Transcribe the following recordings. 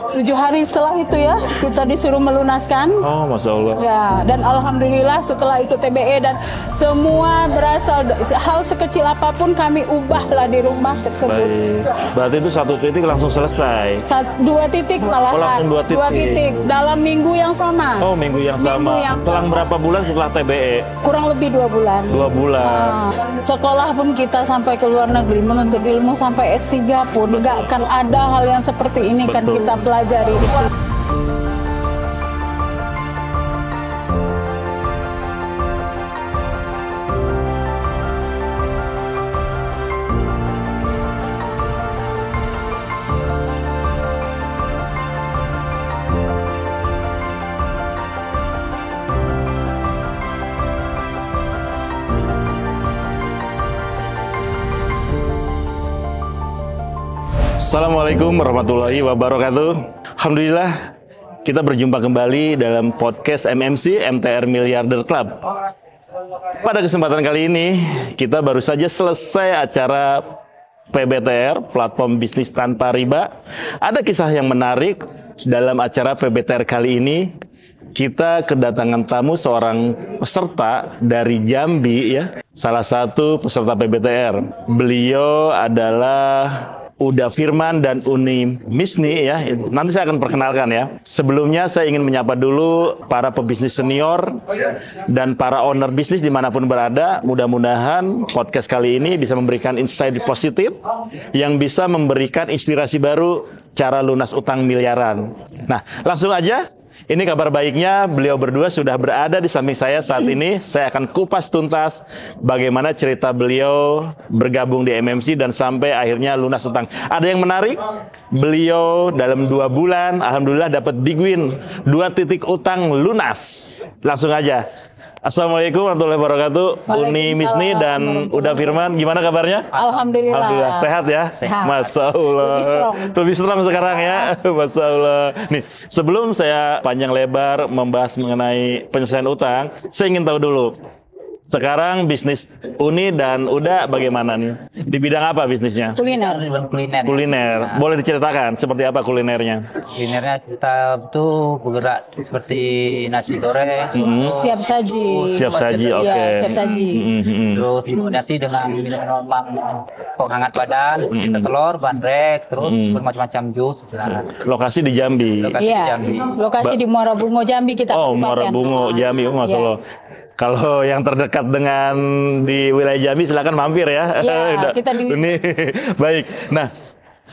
7 hari setelah itu ya, kita disuruh melunaskan. Oh, Masya Allah. Ya, dan alhamdulillah setelah ikut TBE dan semua berasal hal sekecil apapun kami ubahlah di rumah tersebut. Baik. Berarti itu 1 titik langsung selesai. 2 titik malahan. Oh, langsung 2 titik. 2 titik dalam minggu yang sama. Oh, minggu yang sama. Selang berapa bulan setelah TBE? Kurang lebih 2 bulan. 2 bulan. Sekolah pun kita sampai ke luar negeri menuntut ilmu sampai S3 pun nggak akan ada hal yang seperti ini. Betul. Kan kita pelajari. Assalamualaikum warahmatullahi wabarakatuh. Alhamdulillah kita berjumpa kembali dalam podcast MMC MTR Miliarder Club. Pada kesempatan kali ini kita baru saja selesai acara PBTR, platform bisnis tanpa riba. Ada kisah yang menarik dalam acara PBTR kali ini. Kita kedatangan tamu seorang peserta dari Jambi ya. Salah satu peserta PBTR. Beliau adalah Uda Firman dan Uni Misni ya. Nanti saya akan perkenalkan ya. Sebelumnya saya ingin menyapa dulu para pebisnis senior dan para owner bisnis dimanapun berada. Mudah-mudahan podcast kali ini bisa memberikan insight positif yang bisa memberikan inspirasi baru cara lunas utang miliaran. Nah, langsung aja. Ini kabar baiknya, beliau berdua sudah berada di samping saya saat ini. Saya akan kupas tuntas bagaimana cerita beliau bergabung di MMC dan sampai akhirnya lunas utang. Ada yang menarik? Beliau dalam 2 bulan, alhamdulillah dapat big win. 2 titik utang lunas. Langsung aja. Assalamualaikum warahmatullahi wabarakatuh. Uni Misni dan Uda Firman, gimana kabarnya? Alhamdulillah. Alhamdulillah. Sehat ya? Sehat. Masya Allah. Lebih strong sekarang ya. Masya Allah. Nih, sebelum saya panjang lebar membahas mengenai penyelesaian utang, saya ingin tahu dulu. Sekarang bisnis Uni dan Uda bagaimana nih? Di bidang apa bisnisnya? Kuliner. Kuliner. Boleh diceritakan seperti apa kulinernya? Kulinernya kita tuh bergerak seperti nasi goreng, Siap saji. Siap saji, oke. Ya, siap saji. terus kombinasi dengan minuman penghangat badan, kita telur, bandrek, terus bermacam-macam jus. Lokasi di Jambi. Lokasi di Iya, Jambi. lokasi di Muara Bungo Jambi kita. Oh, tempatkan. Muara Bungo, Jambi, oh, Masya Allah. Kalau yang terdekat dengan di wilayah Jambi silakan mampir ya. Iya, kita di... Ini baik. Nah,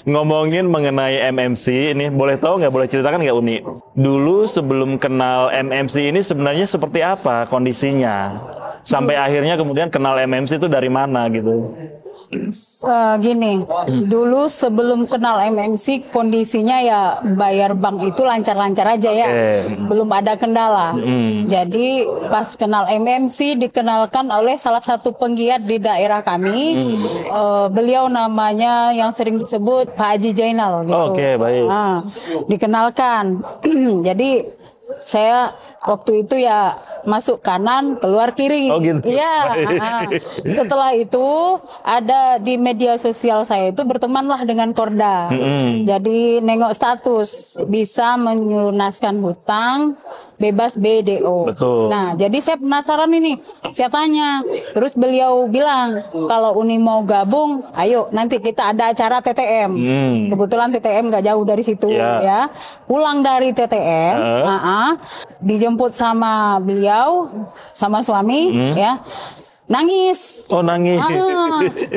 ngomongin mengenai MMC ini, boleh tahu nggak, boleh ceritakan nggak Uni? Dulu sebelum kenal MMC ini sebenarnya seperti apa kondisinya? Sampai akhirnya kemudian kenal MMC itu dari mana gitu? Gini, dulu sebelum kenal MMC kondisinya ya bayar bank itu lancar-lancar aja ya, belum ada kendala. Jadi pas kenal MMC dikenalkan oleh salah satu penggiat di daerah kami, beliau namanya yang sering disebut Pak Haji Jainal gitu. Oke, baik. Nah, dikenalkan, jadi saya waktu itu ya masuk kanan keluar kiri. Oh gitu. Iya. Setelah itu ada di media sosial saya itu bertemanlah dengan Korda. Jadi nengok status bisa melunaskan hutang bebas BDO. Betul. Nah, jadi saya penasaran ini. Saya tanya. Terus beliau bilang kalau Uni mau gabung, ayo nanti kita ada acara TTM. Kebetulan TTM nggak jauh dari situ ya. Pulang dari TTM, dijemput sama beliau, sama suami, ya. Nangis. Oh, nangis.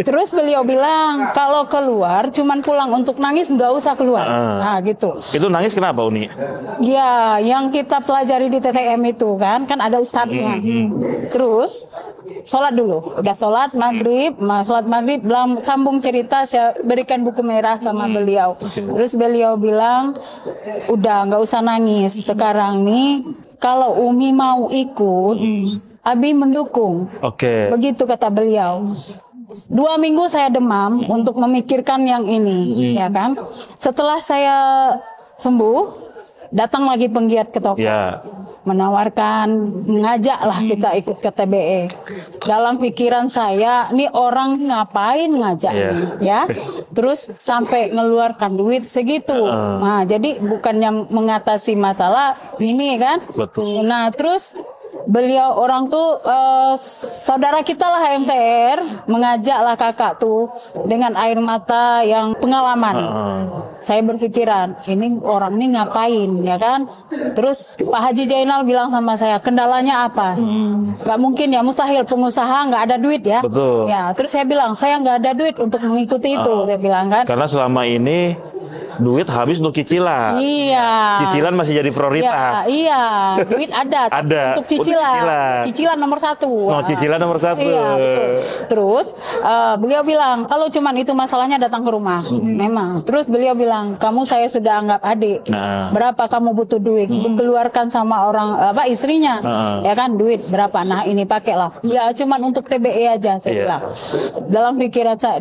Terus beliau bilang kalau keluar cuman pulang untuk nangis, nggak usah keluar. Nah gitu. Itu nangis kenapa Uni? Ya, yang kita pelajari di TTM itu kan ada ustadznya. Terus sholat dulu, udah sholat maghrib, belum sambung cerita, saya berikan buku merah sama beliau. Terus beliau bilang udah nggak usah nangis sekarang nih, kalau Umi mau ikut Abi mendukung. Oke. Begitu kata beliau. 2 minggu saya demam untuk memikirkan yang ini, ya kan. Setelah saya sembuh, datang lagi penggiat ke toko. Ya. menawarkan, mengajaklah kita ikut ke TBE. Dalam pikiran saya, nih orang ngapain ngajak nih, ya? Terus sampai ngeluarkan duit segitu. Nah, jadi bukannya mengatasi masalah ini kan? Betul. Nah, terus beliau orang tuh saudara kita lah MTR mengajaklah kakak tuh dengan air mata yang pengalaman. Saya berpikiran ini orang ini ngapain ya kan. Terus Pak Haji Jainal bilang sama saya, kendalanya apa? Nggak mungkin ya, mustahil, pengusaha nggak ada duit ya. Betul. Ya, terus saya bilang saya nggak ada duit untuk mengikuti itu. Saya bilang kan. Karena selama ini duit habis untuk cicilan. Iya. Cicilan masih jadi prioritas. Ya, iya, duit ada. Ada. Untuk cicilan. Cicilan nomor satu. Oh, cicilan nomor satu. Iya, betul. Terus beliau bilang kalau cuman itu masalahnya datang ke rumah. Memang. Terus beliau bilang, kamu saya sudah anggap adik. Berapa kamu butuh duit? Dikeluarkan sama orang istrinya. Ya kan, duit berapa? Nah, ini pakailah. Ya cuman untuk TBE aja saya bilang. Dalam pikiran saya,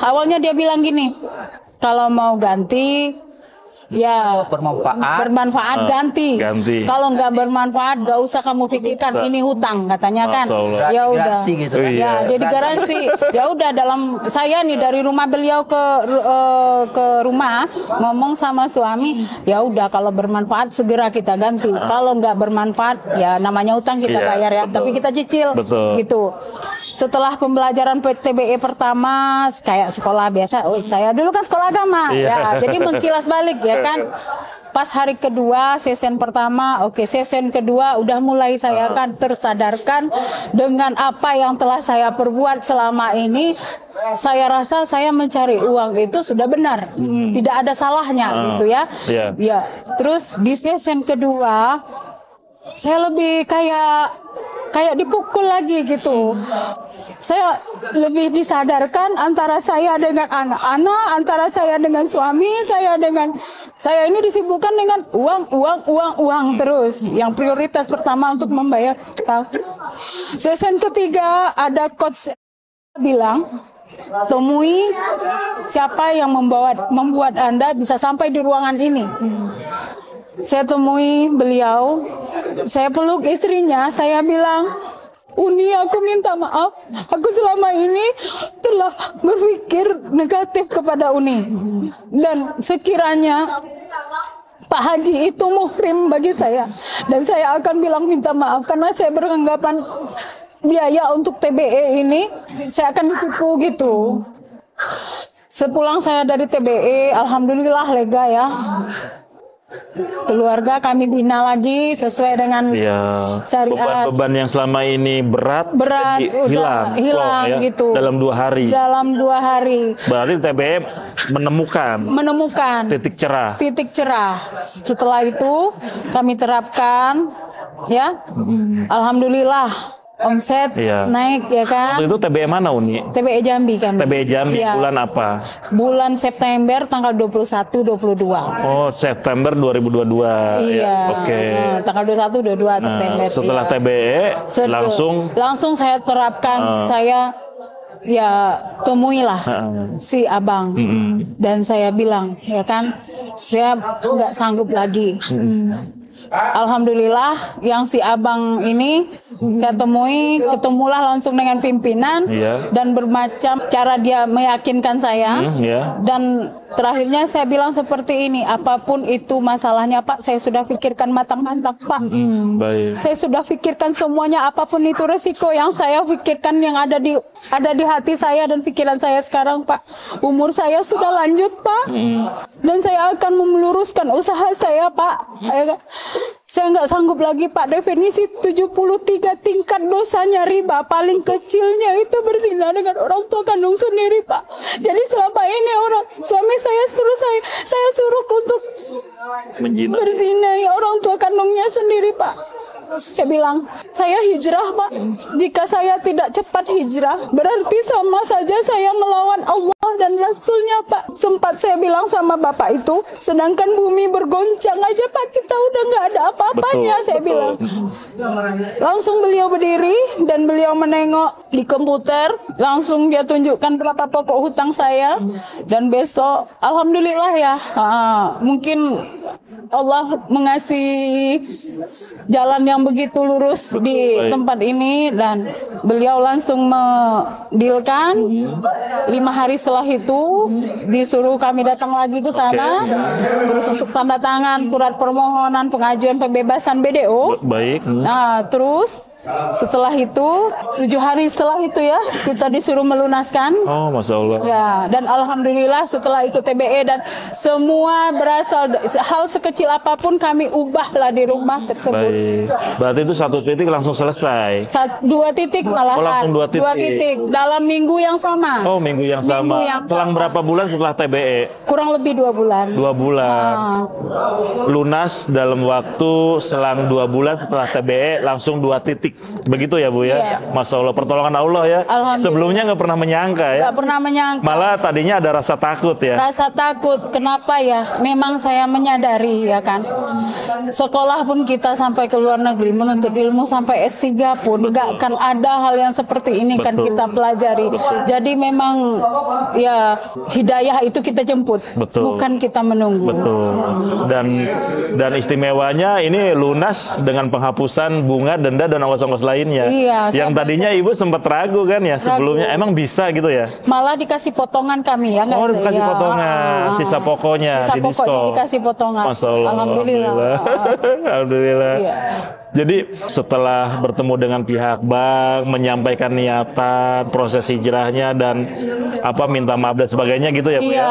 awalnya dia bilang gini, kalau mau ganti ya bermanfaat ganti. Kalau nggak bermanfaat gak usah kamu pikirkan, ini hutang katanya kan. Ya udah. Gitu, kan? Ya jadi garansi. Ya udah, dalam saya nih dari rumah beliau ke rumah ngomong sama suami, ya udah kalau bermanfaat segera kita ganti. Kalau nggak bermanfaat ya namanya hutang kita bayar ya, tapi kita cicil. Gitu. Setelah pembelajaran TBE pertama kayak sekolah biasa, saya dulu kan sekolah agama ya, jadi mengkilas balik ya kan. Pas hari kedua, sesen pertama, sesen kedua udah mulai saya kan tersadarkan dengan apa yang telah saya perbuat selama ini. Saya rasa saya mencari uang itu sudah benar, tidak ada salahnya gitu ya. Ya, terus di sesen kedua saya lebih kayak dipukul lagi gitu. Saya lebih disadarkan antara saya dengan anak-anak, antara saya dengan suami, saya ini disibukkan dengan uang terus. Yang prioritas pertama untuk membayar utang. Sesen ketiga ada coach bilang, temui siapa yang membuat Anda bisa sampai di ruangan ini. Saya temui beliau, saya peluk istrinya, saya bilang, Uni, aku minta maaf, aku selama ini telah berpikir negatif kepada Uni. Dan sekiranya Pak Haji itu muhrim bagi saya, dan saya akan bilang minta maaf karena saya beranggapan biaya untuk TBE ini saya akan ditipu gitu. Sepulang saya dari TBE, alhamdulillah lega ya. Keluarga kami bina lagi sesuai dengan syariat. Beban-beban yang selama ini berat hilang ya, gitu. Dalam 2 hari. Berarti TBE menemukan titik cerah. Setelah itu kami terapkan ya. Alhamdulillah omset naik ya kan. Waktu itu TBE mana Uni? TBE Jambi kami. TBE Jambi bulan apa? Bulan September tanggal 21-22. Oh, September 2022. Iya. Tanggal 21-22 September. Setelah TBE langsung saya terapkan, saya temuilah si abang dan saya bilang ya kan, saya nggak sanggup lagi. Alhamdulillah yang si abang ini saya ketemulah langsung dengan pimpinan dan bermacam cara dia meyakinkan saya dan terakhirnya saya bilang seperti ini, apapun itu masalahnya Pak, saya sudah pikirkan matang-matang Pak. Saya sudah pikirkan semuanya, apapun itu resiko yang saya pikirkan yang ada di hati saya dan pikiran saya sekarang Pak. Umur saya sudah lanjut Pak, dan saya akan meluruskan usaha saya Pak. Saya nggak sanggup lagi Pak, definisi 73 tingkat dosanya riba, paling kecilnya itu berzina dengan orang tua kandung sendiri Pak. Jadi selama ini suami saya suruh untuk berzinai orang tua kandungnya sendiri Pak. Saya bilang, saya hijrah Pak. Jika saya tidak cepat hijrah, berarti sama saja saya melawan Allah dan Rasulnya Pak. Sempat saya bilang sama Bapak itu, sedangkan bumi bergoncang aja Pak, kita udah nggak ada apa-apanya. Saya bilang. Langsung beliau berdiri dan beliau menengok di komputer. Langsung dia tunjukkan berapa pokok hutang saya. Dan besok, alhamdulillah ya, mungkin Allah mengasih jalan yang begitu lurus di tempat ini dan beliau langsung mendilkan 5 hari setelah itu disuruh kami datang lagi ke sana terus untuk tanda tangan surat permohonan pengajuan pembebasan BDO. Baik. Nah, terus setelah itu 7 hari setelah itu ya kita disuruh melunaskan. Oh, Masya Allah. Ya, dan alhamdulillah setelah ikut TBE dan semua berasal hal sekecil apapun kami ubahlah di rumah tersebut. Baik. Berarti itu 1 titik langsung selesai. 2 titik malahan. Oh, langsung 2 titik. 2 titik dalam minggu yang sama. Oh, minggu yang sama. Selang berapa bulan setelah TBE? Kurang lebih 2 bulan. 2 bulan. Lunas dalam waktu selang 2 bulan setelah TBE langsung 2 titik. Begitu ya Bu ya? Iya. Masya Allah, pertolongan Allah ya. Sebelumnya nggak pernah menyangka ya? Nggak pernah menyangka. Malah tadinya ada rasa takut ya? Rasa takut, kenapa ya? Memang saya menyadari ya kan. Sekolah pun kita sampai ke luar negeri menuntut ilmu sampai S3 pun nggak akan ada hal yang seperti ini kan kita pelajari. Jadi memang ya hidayah itu kita jemput, bukan kita menunggu. Betul. Dan istimewanya ini lunas dengan penghapusan bunga, denda dan ongkos-ongkos lainnya. Iya, yang tadinya Ibu sempat ragu kan ya sebelumnya, emang bisa gitu ya? Malah dikasih potongan kami ya. Oh, dikasih potongan, sisa pokoknya sisa di pokoknya diskon. dikasih potongan. Masya Allah. Alhamdulillah. Alhamdulillah. Iya. Jadi setelah bertemu dengan pihak bank, menyampaikan niatan, proses hijrahnya dan minta maaf dan sebagainya gitu ya Bu ya.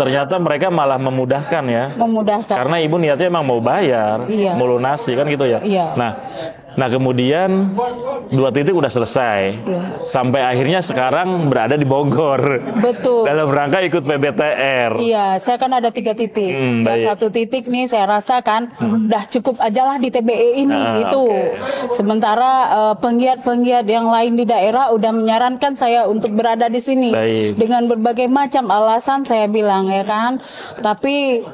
Ternyata mereka malah memudahkan ya. Memudahkan. Karena Ibu niatnya emang mau bayar, mau lunasi kan gitu ya. Iya. Nah kemudian 2 titik udah selesai. Sampai akhirnya sekarang berada di Bogor. Betul. Dalam rangka ikut PBTR. Iya, saya kan ada 3 titik. Ya, 1 titik nih saya rasakan udah cukup aja lah di TBE ini gitu. Sementara penggiat-penggiat yang lain di daerah udah menyarankan saya untuk berada di sini. Dengan berbagai macam alasan saya bilang ya kan. Tapi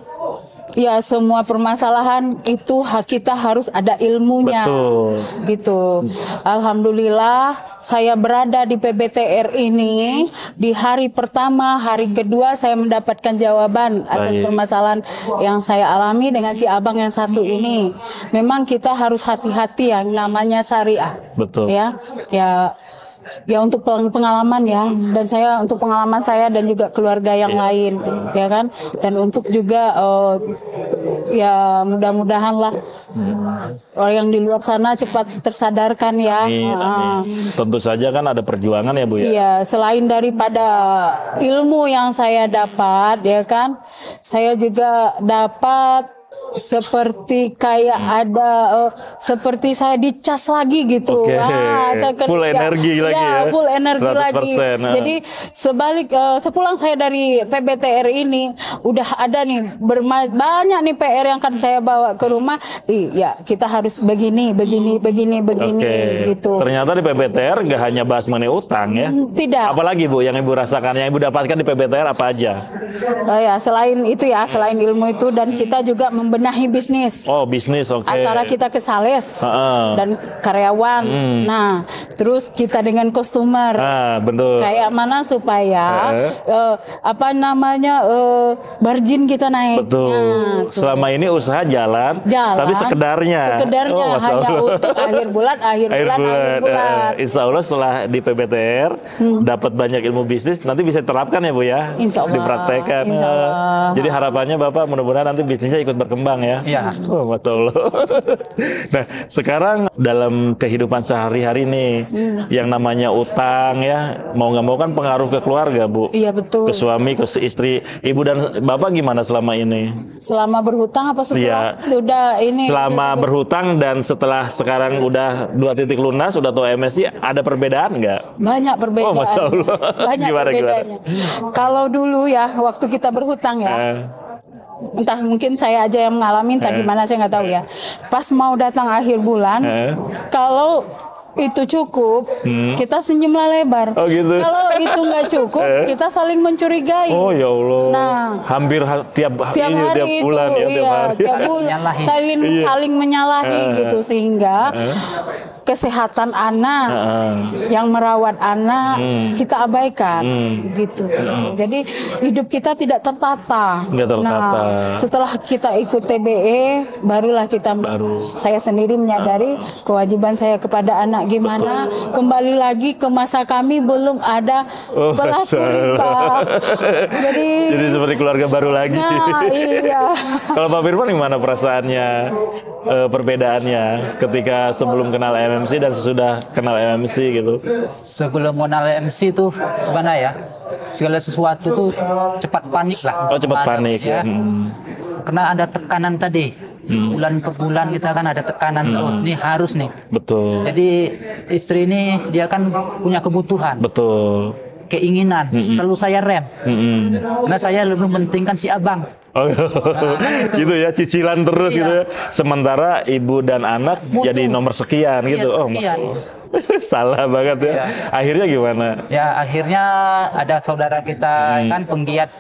ya semua permasalahan itu kita harus ada ilmunya. Betul. Gitu. Alhamdulillah saya berada di PBTR ini di hari pertama, hari kedua saya mendapatkan jawaban atas permasalahan yang saya alami dengan si abang yang satu ini. Memang kita harus hati-hati yang namanya syariah. Betul. Ya untuk pengalaman ya, dan saya untuk pengalaman saya dan juga keluarga yang lain ya kan, dan untuk juga ya mudah-mudahan lah orang yang di luar sana cepat tersadarkan ya. Amin. Tentu saja kan ada perjuangan ya Bu ya. Iya, selain daripada ilmu yang saya dapat ya kan, saya juga dapat seperti kayak ada seperti saya dicas lagi gitu. Saya full energi lagi ya. Full energi 100%, lagi. Jadi sebalik sepulang saya dari PBTR ini udah ada nih banyak nih PR yang akan saya bawa ke rumah. Iya, kita harus begini gitu. Ternyata di PBTR nggak hanya bahas mengenai utang ya. Tidak. Apalagi Bu yang Ibu rasakan, yang Ibu dapatkan di PBTR apa aja? Ya, selain itu ya, selain ilmu itu dan kita juga membenahi bisnis. Oh, bisnis, oke. Antara kita ke sales dan karyawan. Nah, terus kita dengan customer. Betul. Kayak mana supaya margin kita naik. Betul. Nah, selama ini usaha jalan, tapi sekedarnya. Hanya untuk akhir bulan. Insya Allah setelah di PBTR dapat banyak ilmu bisnis, nanti bisa diterapkan ya Bu ya. Insya Allah. Dipraktekkan. Insya Allah. Jadi harapannya Bapak mudah-mudahan nanti bisnisnya ikut berkembang ya. Iya. Oh, Masya Allah. Nah, sekarang dalam kehidupan sehari-hari nih, yang namanya utang ya, mau nggak mau kan pengaruh ke keluarga Bu. Iya betul. Ke suami, ke istri, Ibu dan Bapak gimana selama ini? Selama berhutang apa setelah? Udah ini. Selama berhutang dan setelah sekarang udah 2 titik lunas, udah tahu MSI, ada perbedaan nggak? Banyak perbedaan. Oh, Masya Allah. Banyak perbedaannya. Kalau dulu ya, waktu kita berhutang ya, entah mungkin saya aja yang mengalami, entah gimana saya nggak tahu ya. Pas mau datang akhir bulan, kalau itu cukup, kita senyumlah lebar. Oh gitu. Kalau itu nggak cukup, kita saling mencurigai. Oh ya Allah. Nah, hampir tiap tiap ini, hari tiap itu, bulan ya, tiap iya, hari. tiap bulan Menyalahi. saling menyalahi gitu, sehingga kesehatan anak yang merawat anak kita abaikan gitu. Jadi hidup kita tidak tertata. Nggak tertata. Nah, setelah kita ikut TBE, barulah saya sendiri menyadari kewajiban saya kepada anak gimana. Kembali lagi ke masa kami belum ada pelaku riba. Jadi seperti keluarga baru lagi. Nah, iya. Kalau Pak Firman gimana perasaannya, perbedaannya ketika sebelum kenal MMC dan sesudah kenal MMC gitu? Sebelum kenal MC tuh gimana ya? Segala sesuatu tuh cepat panik lah. Oh, cepat panik ya. Karena ada tekanan tadi. Bulan per bulan kita kan ada tekanan terus. Ini harus nih. Betul. Jadi istri ini dia kan punya kebutuhan, Betul. keinginan. Selalu saya rem. Karena saya lebih mementingkan si abang. Oh, gitu ya, cicilan terus Iya. gitu ya. Sementara ibu dan anak Butuh. jadi nomor sekian Iya, gitu. Oh, sekian. salah banget ya. Iya. Akhirnya gimana? Ya akhirnya ada saudara kita kan penggiat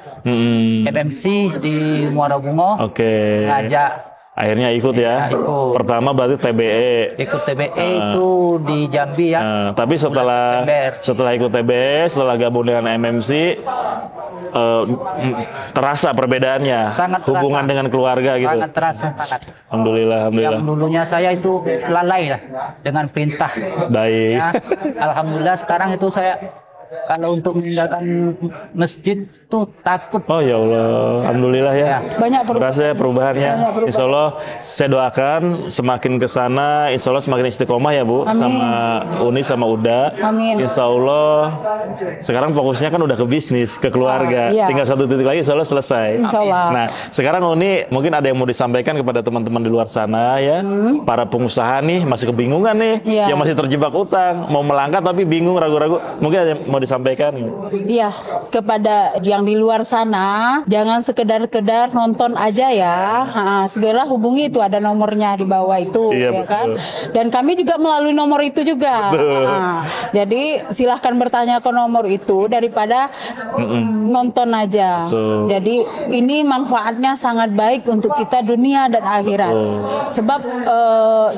MMC di Muara Bungo Oke. ngajak Akhirnya ikut ya. ikut. Pertama berarti TBE. ikut TBE itu di Jambi ya. Tapi setelah September. ikut TBE, setelah gabung dengan MMC, terasa perbedaannya. Sangat terasa. Hubungan dengan keluarga gitu. Sangat terasa sangat. Alhamdulillah, Yang alhamdulillah. dulunya saya itu lalai lah dengan perintah. Baik. Ya, alhamdulillah sekarang itu saya kalau untuk meninggalkan masjid tuh takut. Oh ya Allah, alhamdulillah ya. Banyak Berasa ya perubahannya. Banyak perubahan. Insya Allah saya doakan semakin ke sana, Insya Allah semakin istiqomah ya Bu, Amin. sama Uni sama Uda. Amin. Insya Allah sekarang fokusnya kan udah ke bisnis, ke keluarga. Iya. Tinggal satu titik lagi, Insya Allah selesai. Insya Allah. Nah, sekarang Uni mungkin ada yang mau disampaikan kepada teman-teman di luar sana ya, para pengusaha nih masih kebingungan nih, Iya. yang masih terjebak utang, mau melangkah tapi bingung, ragu-ragu. Mungkin ada yang mau disampaikan. Iya, kepada yang di luar sana, jangan sekedar-kedar nonton aja ya. Segera hubungi, itu ada nomornya di bawah itu, Iya, ya kan. betul. Dan kami juga melalui nomor itu juga. Jadi silahkan bertanya ke nomor itu daripada nonton aja. Betul. Jadi ini manfaatnya sangat baik untuk kita dunia dan akhirat. Sebab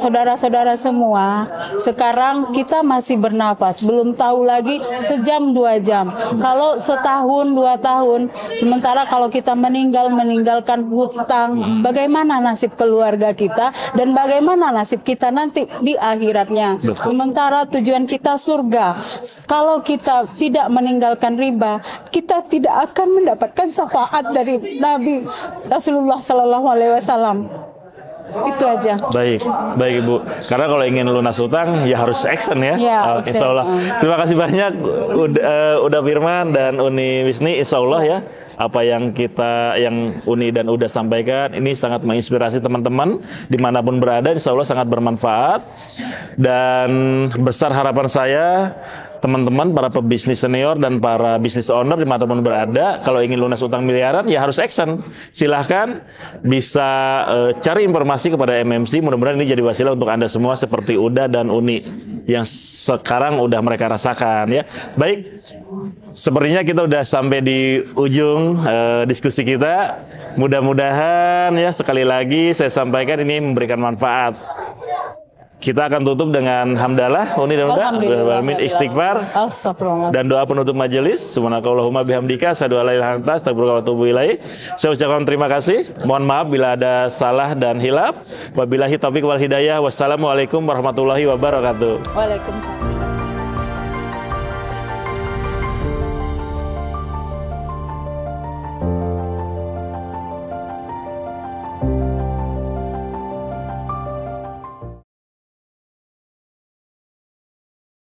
saudara-saudara semua, sekarang kita masih bernapas, belum tahu lagi sejam 2 jam. Kalau setahun 2 tahun, sementara kalau kita meninggalkan hutang, bagaimana nasib keluarga kita dan bagaimana nasib kita nanti di akhiratnya. Sementara tujuan kita surga. Kalau kita tidak meninggalkan riba, kita tidak akan mendapatkan syafaat dari Nabi Rasulullah SAW. Itu aja. Baik, baik Ibu. Karena kalau ingin lunas utang ya harus action ya. Ya, Insya Allah. Terima kasih banyak Uda Firman dan Uni Wisni. Insya Allah ya, apa yang Uni dan Uda sampaikan ini sangat menginspirasi teman-teman dimanapun berada. Insya Allah sangat bermanfaat. Dan besar harapan saya, teman-teman para pebisnis senior dan para bisnis owner dimanapun berada, kalau ingin lunas utang miliaran ya harus action. Silahkan bisa cari informasi kepada MMC. Mudah-mudahan ini jadi wasilah untuk Anda semua seperti Uda dan Uni yang sekarang udah mereka rasakan ya. Baik, sepertinya kita udah sampai di ujung diskusi kita. Mudah-mudahan ya, sekali lagi saya sampaikan ini memberikan manfaat. Kita akan tutup dengan hamdalah, Uni dan Uda, Alhamdulillah. istighfar Astagfirullah. dan doa penutup majelis. Subhanakallahumma bihamdika, asyhadu an la ilaha illa anta, astaghfiruka wa atubu ilaik. Saya ucapkan terima kasih. Mohon maaf bila ada salah dan hilaf. Wabillahi taufiq wal hidayah. Wassalamualaikum warahmatullahi wabarakatuh. Waalaikumsalam.